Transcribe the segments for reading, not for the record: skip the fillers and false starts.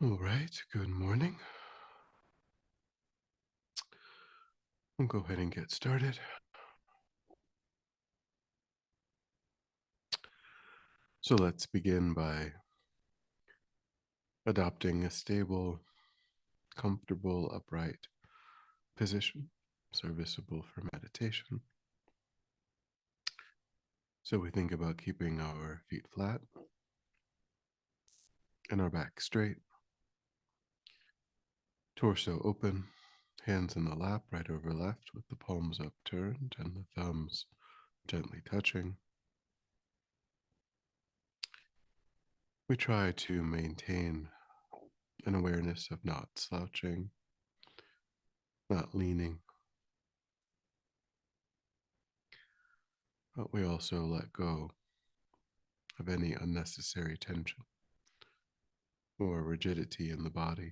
All right, good morning. We'll go ahead and get started. So let's begin by adopting a stable, comfortable, upright position, serviceable for meditation. So we think about keeping our feet flat and our back straight, torso open, hands in the lap, right over left, with the palms upturned and the thumbs gently touching. We try to maintain an awareness of not slouching, not leaning, but we also let go of any unnecessary tension or rigidity in the body,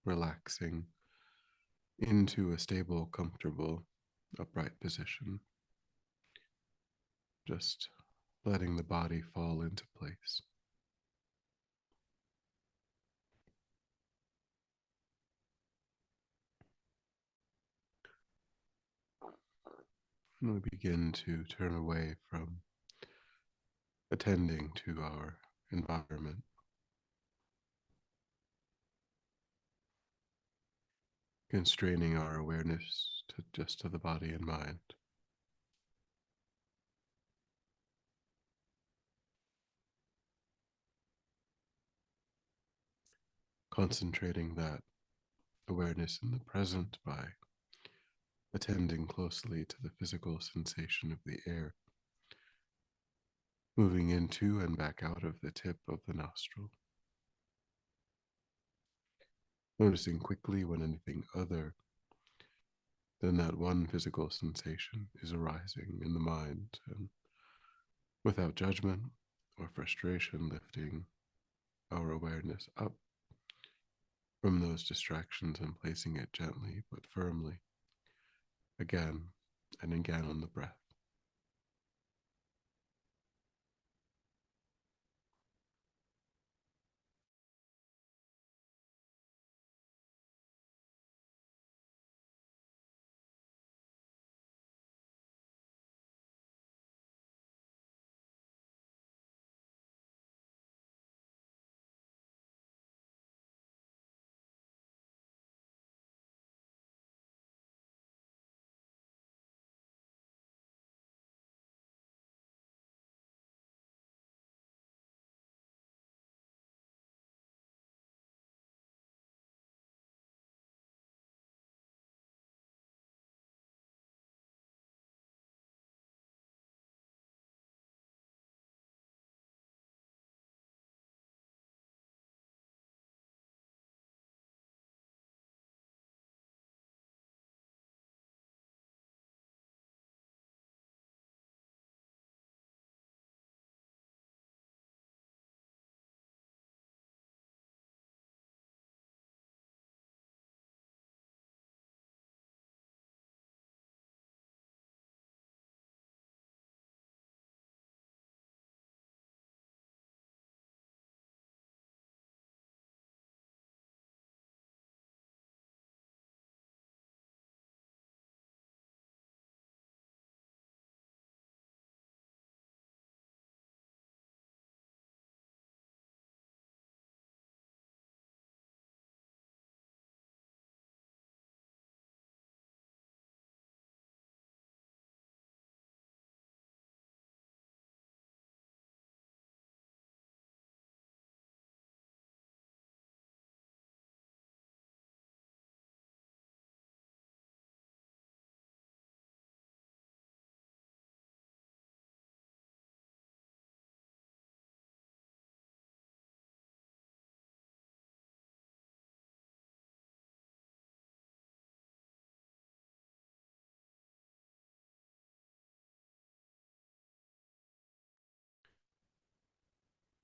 relaxing into a stable, comfortable, upright position, just letting the body fall into place. And we begin to turn away from attending to our environment, constraining our awareness to just to the body and mind, concentrating that awareness in the present by attending closely to the physical sensation of the air moving into and back out of the tip of the nostril. Noticing quickly when anything other than that one physical sensation is arising in the mind, and without judgment or frustration, lifting our awareness up from those distractions and placing it gently but firmly again and again on the breath.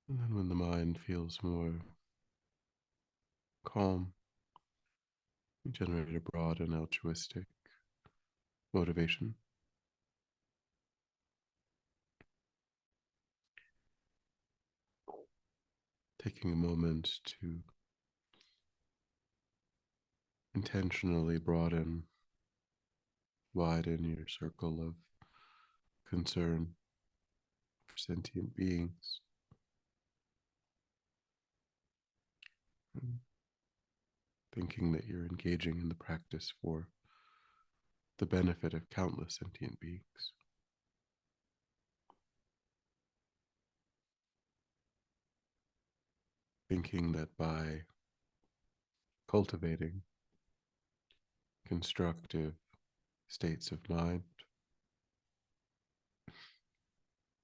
And then when the mind feels more calm, we generate a broad and altruistic motivation, taking a moment to intentionally widen your circle of concern for sentient beings, and thinking that you're engaging in the practice for the benefit of countless sentient beings, thinking that by cultivating constructive states of mind,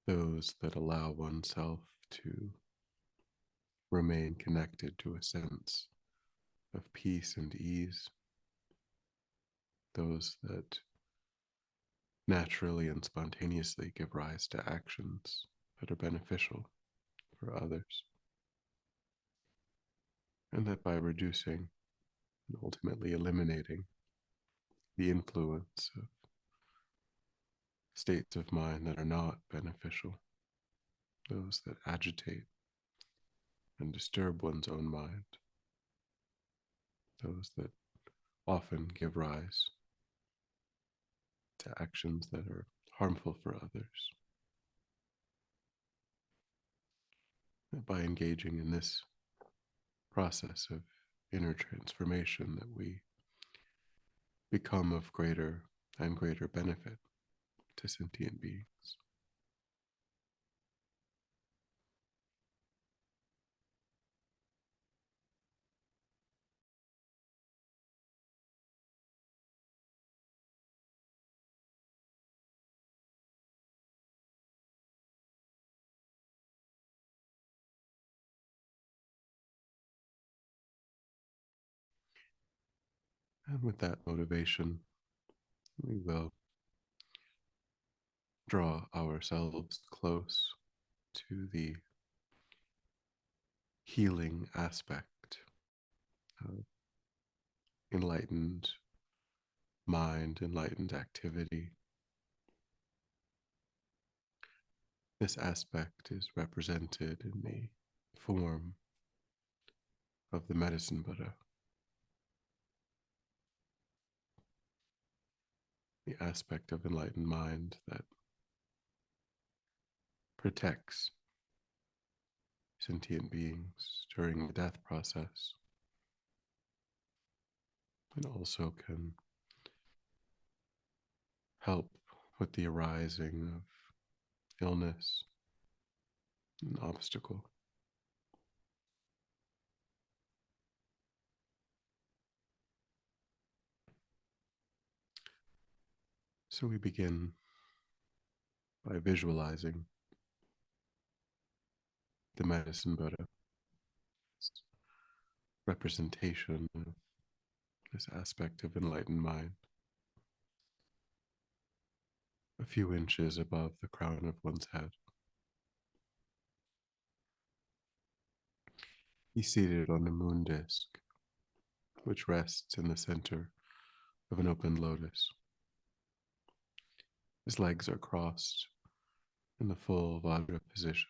those that allow oneself to remain connected to a sense of peace and ease, those that naturally and spontaneously give rise to actions that are beneficial for others, and that by reducing and ultimately eliminating the influence of states of mind that are not beneficial, those that agitate and disturb one's own mind, those that often give rise to actions that are harmful for others. And by engaging in this process of inner transformation, that we become of greater and greater benefit to sentient beings. And with that motivation, we will draw ourselves close to the healing aspect of enlightened mind, enlightened activity. This aspect is represented in the form of the medicine Buddha, the aspect of enlightened mind that protects sentient beings during the death process, and also can help with the arising of illness and obstacle. So we begin by visualizing the medicine Buddha, representation of this aspect of enlightened mind, a few inches above the crown of one's head. He's seated on a moon disk, which rests in the center of an open lotus. His legs are crossed in the full Vajra position,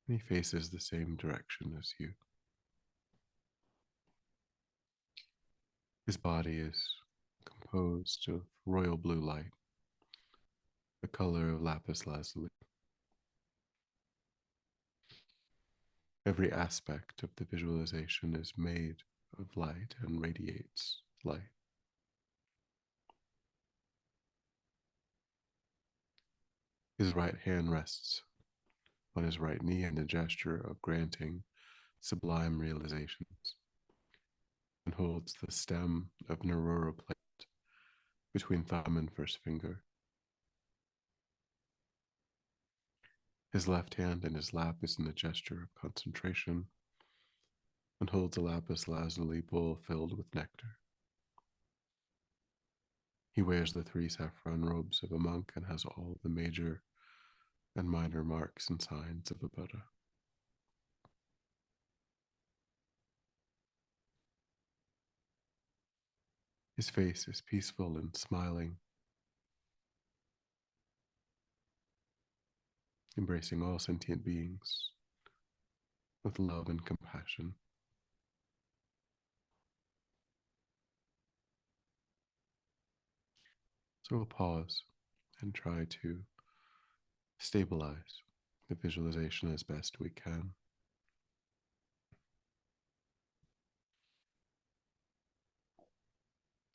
and he faces the same direction as you. His body is composed of royal blue light, the color of lapis lazuli. Every aspect of the visualization is made of light and radiates light. His right hand rests on his right knee in a gesture of granting sublime realizations, and holds the stem of Narura plant between thumb and first finger. His left hand in his lap is in a gesture of concentration, and holds a lapis lazuli bowl filled with nectar. He wears the 3 saffron robes of a monk and has all the major and minor marks and signs of a Buddha. His face is peaceful and smiling, embracing all sentient beings with love and compassion. So we'll pause and try to stabilize the visualization as best we can.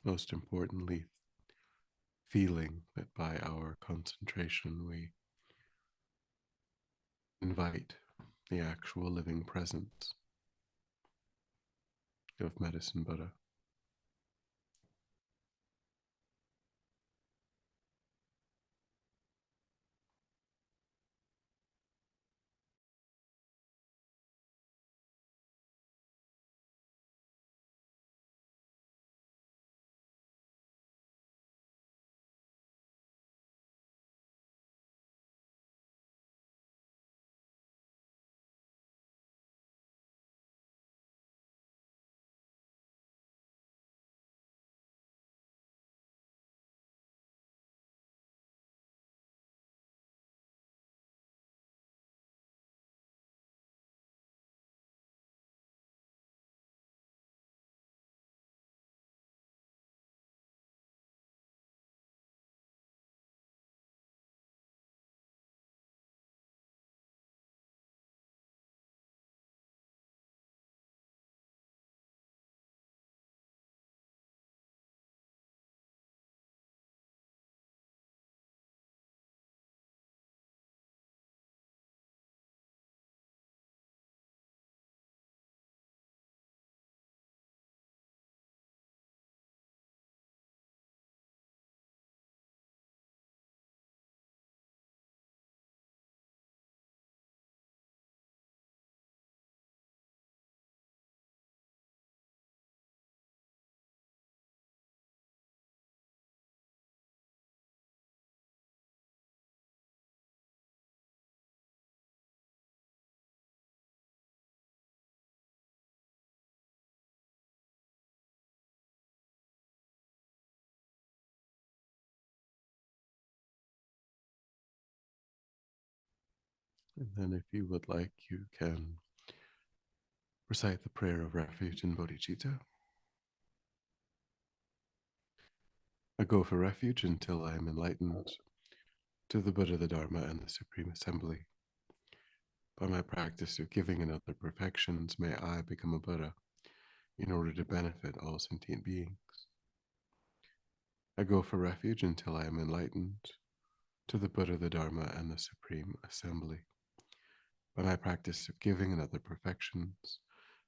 Most importantly, feeling that by our concentration we invite the actual living presence of Medicine Buddha. And then, if you would like, you can recite the prayer of refuge in bodhicitta. I go for refuge until I am enlightened to the Buddha, the Dharma, and the Supreme Assembly. By my practice of giving and other perfections, may I become a Buddha in order to benefit all sentient beings. I go for refuge until I am enlightened to the Buddha, the Dharma, and the Supreme Assembly. By my practice of giving and other perfections,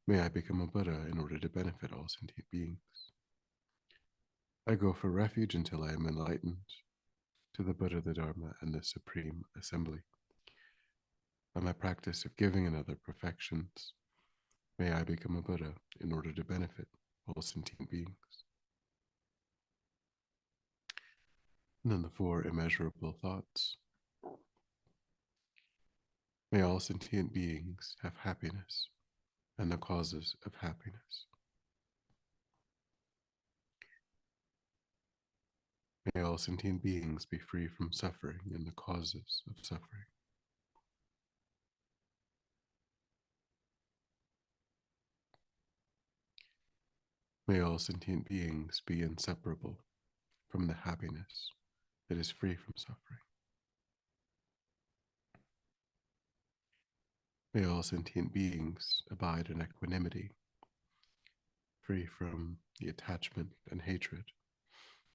may I become a Buddha in order to benefit all sentient beings. I go for refuge until I am enlightened to the Buddha, the Dharma, and the Supreme Assembly. By my practice of giving and other perfections, may I become a Buddha in order to benefit all sentient beings. And then the four immeasurable thoughts. May all sentient beings have happiness and the causes of happiness. May all sentient beings be free from suffering and the causes of suffering. May all sentient beings be inseparable from the happiness that is free from suffering. May all sentient beings abide in equanimity, free from the attachment and hatred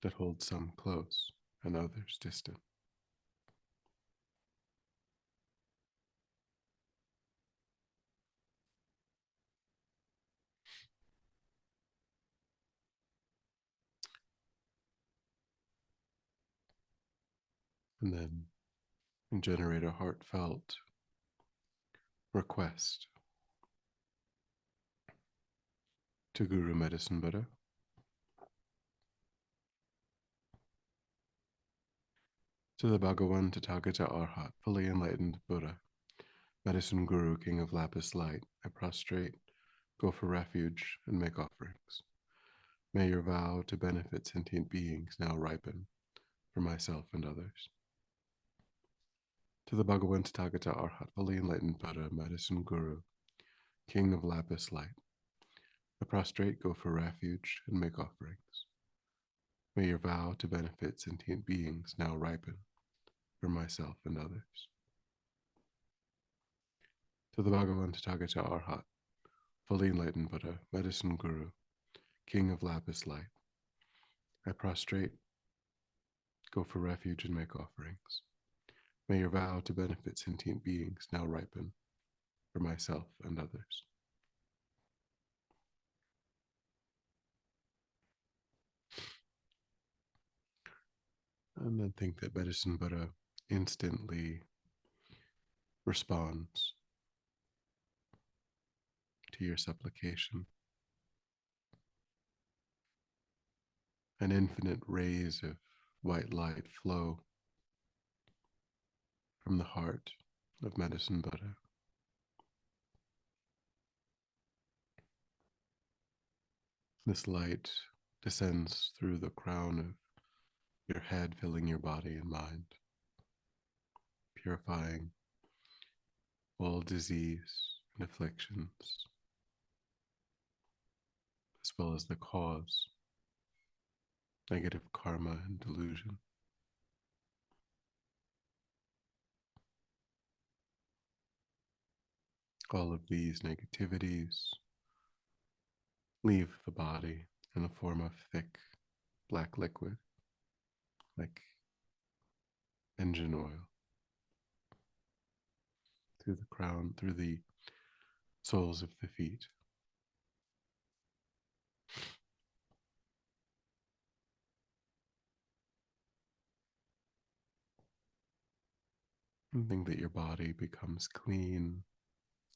that hold some close and others distant. And then generate a heartfelt request to Guru Medicine Buddha. To the Bhagavan Tathagata Arhat, fully enlightened Buddha, Medicine Guru, King of Lapis Light, I prostrate, go for refuge, and make offerings. May your vow to benefit sentient beings now ripen for myself and others. To the Bhagavan Tathagata Arhat, fully enlightened Buddha, Medicine Guru, King of Lapis Light, I prostrate, go for refuge, and make offerings. May your vow to benefit sentient beings now ripen for myself and others. To the Bhagavan Tathagata Arhat, fully enlightened Buddha, medicine guru, king of lapis light, I prostrate, go for refuge, and make offerings. May your vow to benefit sentient beings now ripen for myself and others. And then think that medicine Buddha instantly responds to your supplication. An infinite rays of white light flow from the heart of medicine Buddha. This light descends through the crown of your head, filling your body and mind, purifying all disease and afflictions, as well as the cause, negative karma and delusion. All of these negativities leave the body in the form of thick black liquid, like engine oil, through the crown, through the soles of the feet. And think that your body becomes clean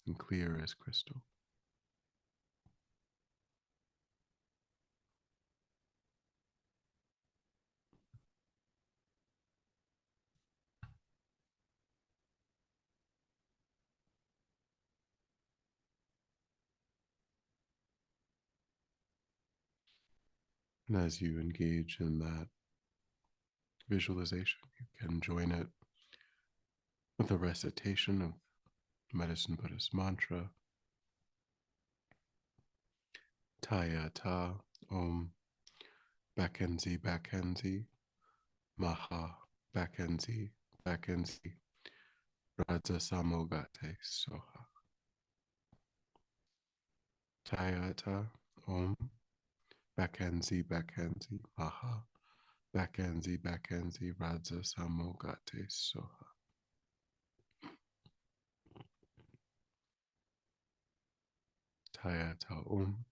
and clear as crystal. And as you engage in that visualization, you can join it with a recitation of Medicine Buddhist mantra, Taya Ta Om Bakenzi Bakenzi Maha Bakenzi Bakenzi Raja Samogate Soha. Taya Ta Om Bakenzi Bakenzi Maha Bakenzi Bakenzi Raja Samogate Soha. Taya Ta Om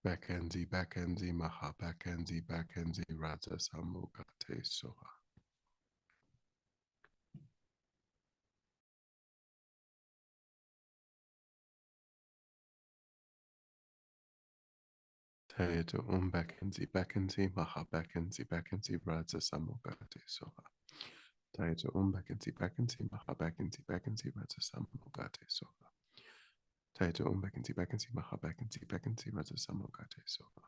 Bakenzi Bakenzi Maha Bakenzi Bakenzi Raja Samogate Soha. Tayeto Bakenzi Bakenzi Maha Bakenzi Bakenzi Raja Samogate Soha. Tayeto Bakenzi Bakenzi Maha Bakenzi Bakenzi Raja Samogate Soha. Tayeto Bakenzi Bakenzi Maha Bakenzi Bakenzi Raja Samogate Soha.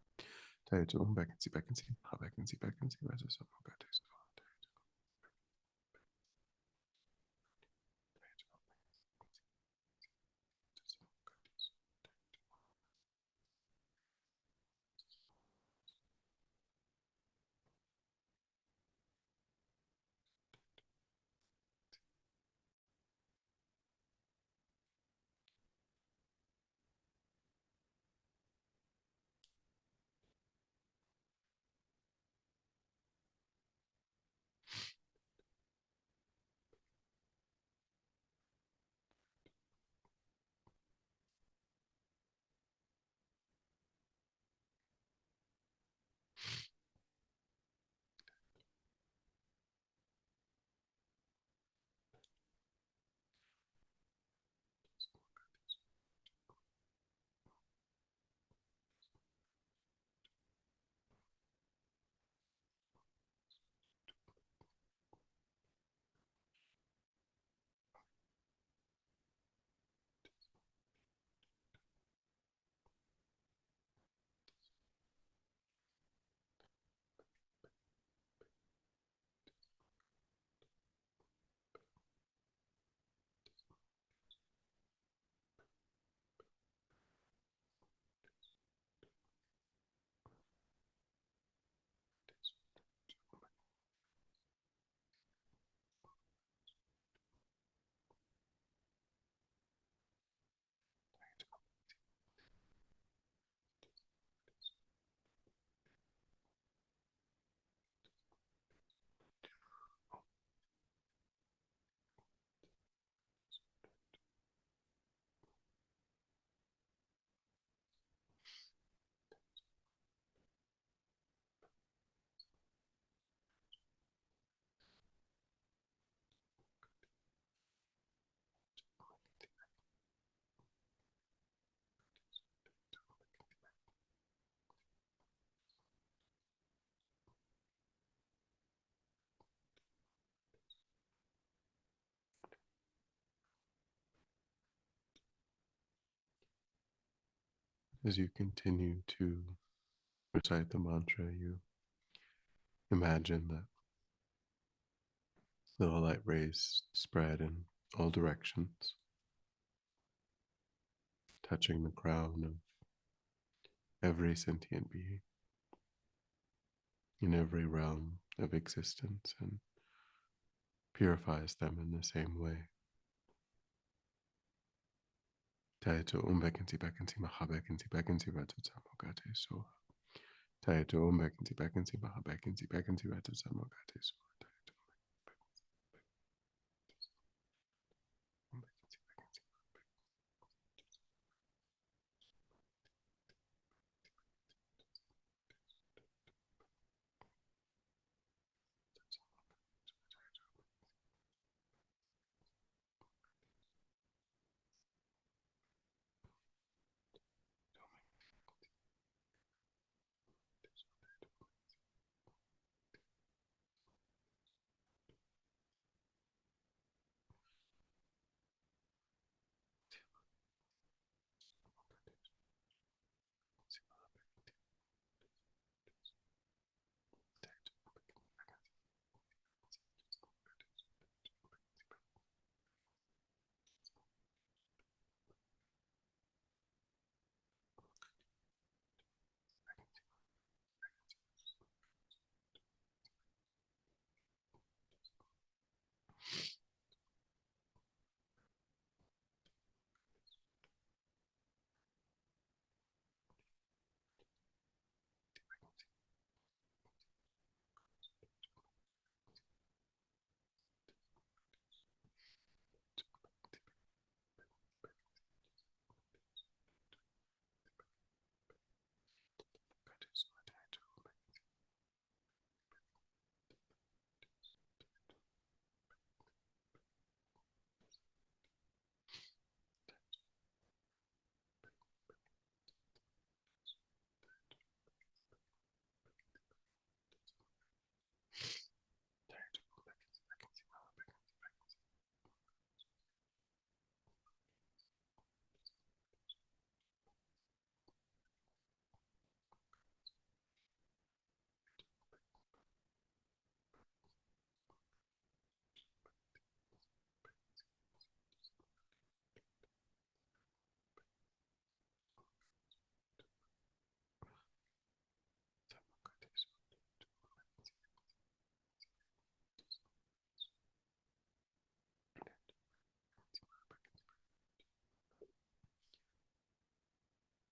Tayeto Bakenzi Bakenzi Maha Bakenzi Bakenzi Raja Samogate Soha. As you continue to recite the mantra, you imagine that little light rays spread in all directions, touching the crown of every sentient being in every realm of existence and purifies them in the same way. Taito umbekinti bekinti mahabekinti bekinti ratatamogate so. Taito umbekinti bekinti mahabekinti bekinti ratatamogate so.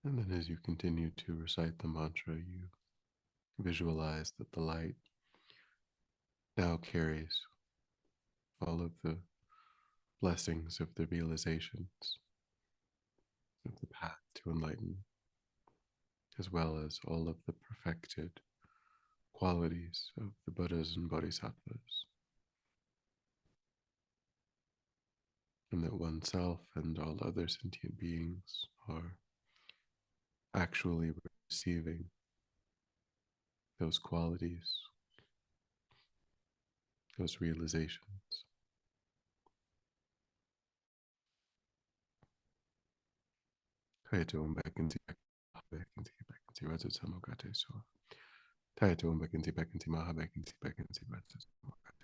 And then as you continue to recite the mantra, you visualize that the light now carries all of the blessings of the realizations of the path to enlightenment, as well as all of the perfected qualities of the Buddhas and Bodhisattvas, and that oneself and all other sentient beings are actually receiving those qualities, those realizations. Kaito umbekinti bekinti bekinti ratatamogate so. Taito umbekinti bekinti maha bekinti bekinti ratatamogate.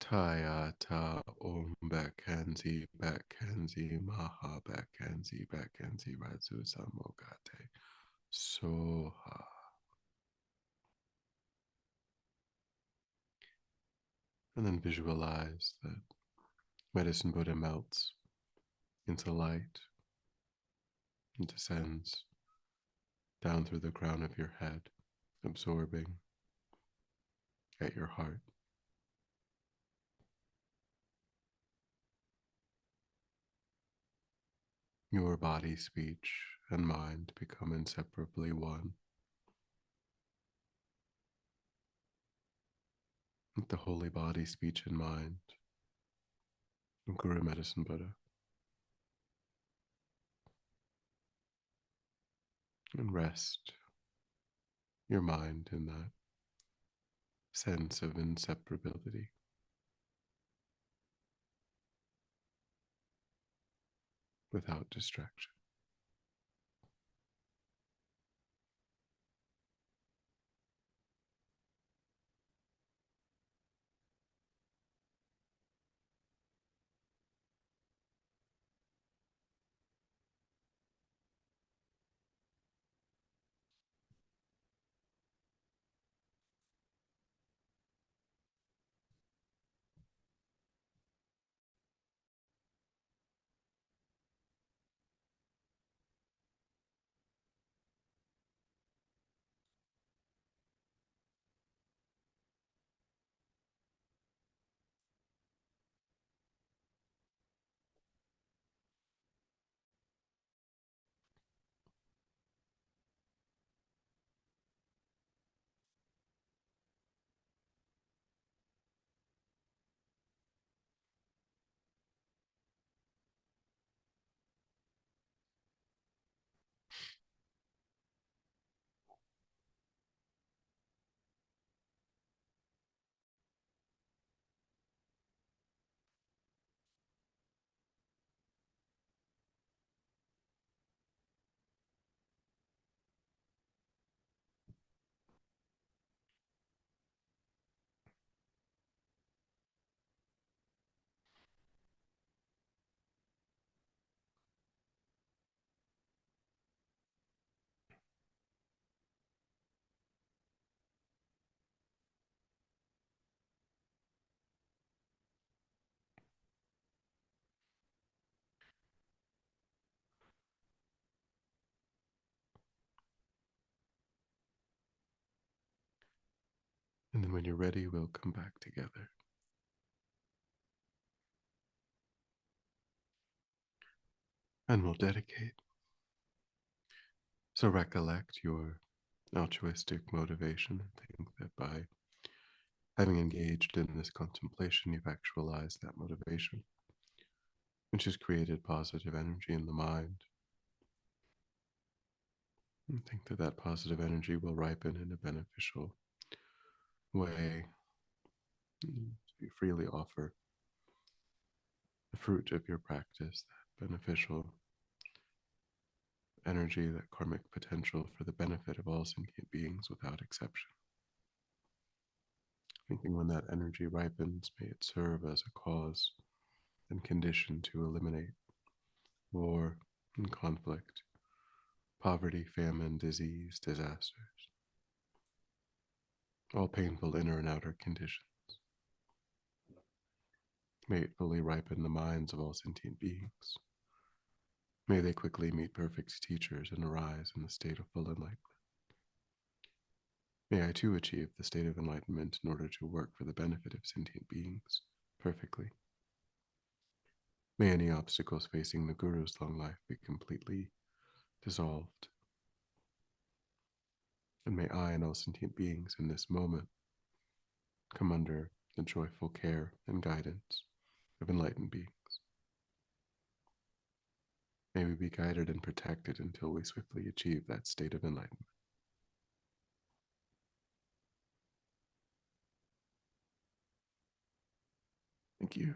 Tayata Om Bekkenzi Bekkenzi Maha Bekkenzi Bekkenzi Ratsu Samogate Soha. And then visualize that medicine Buddha melts into light and descends down through the crown of your head, absorbing at your heart. Your body, speech, and mind become inseparably one with the holy body, speech, and mind of Guru Medicine Buddha. And rest your mind in that sense of inseparability without distraction. And then when you're ready, we'll come back together. And we'll dedicate. So recollect your altruistic motivation and think that by having engaged in this contemplation, you've actualized that motivation, which has created positive energy in the mind. And think that that positive energy will ripen in a beneficial way. You freely offer the fruit of your practice, that beneficial energy, that karmic potential for the benefit of all sentient beings without exception. Thinking when that energy ripens, may it serve as a cause and condition to eliminate war and conflict, poverty, famine, disease, disasters, all painful inner and outer conditions. May it fully ripen the minds of all sentient beings. May they quickly meet perfect teachers and arise in the state of full enlightenment. May I too achieve the state of enlightenment in order to work for the benefit of sentient beings perfectly. May any obstacles facing the Guru's long life be completely dissolved. And may I and all sentient beings in this moment come under the joyful care and guidance of enlightened beings. May we be guided and protected until we swiftly achieve that state of enlightenment. Thank you.